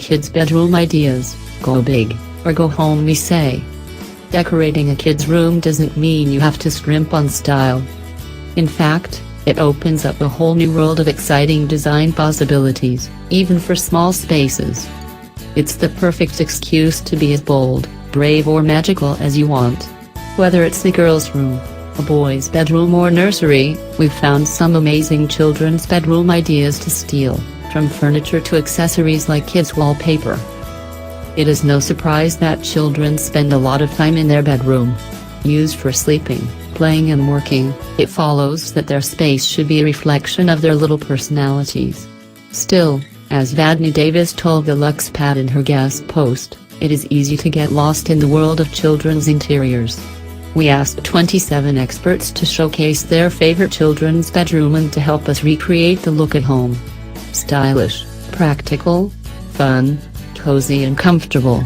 kids' bedroom ideas, go big, or go home we say. Decorating a kid's room doesn't mean you have to scrimp on style. In fact, it opens up a whole new world of exciting design possibilities, even for small spaces. It's the perfect excuse to be as bold, brave or magical as you want. Whether it's a girl's room, a boy's bedroom or nursery, we've found some amazing children's bedroom ideas to steal, from furniture to accessories like kids' wallpaper. It is no surprise that children spend a lot of time in their bedroom. Used for sleeping, playing and working, it follows that their space should be a reflection of their little personalities. Still, as Yvadney Davis told the LuxPad in her guest post, it is easy to get lost in the world of children's interiors. We asked 27 experts to showcase their favorite children's bedroom and to help us recreate the look at home. Stylish, practical, fun, cozy and comfortable.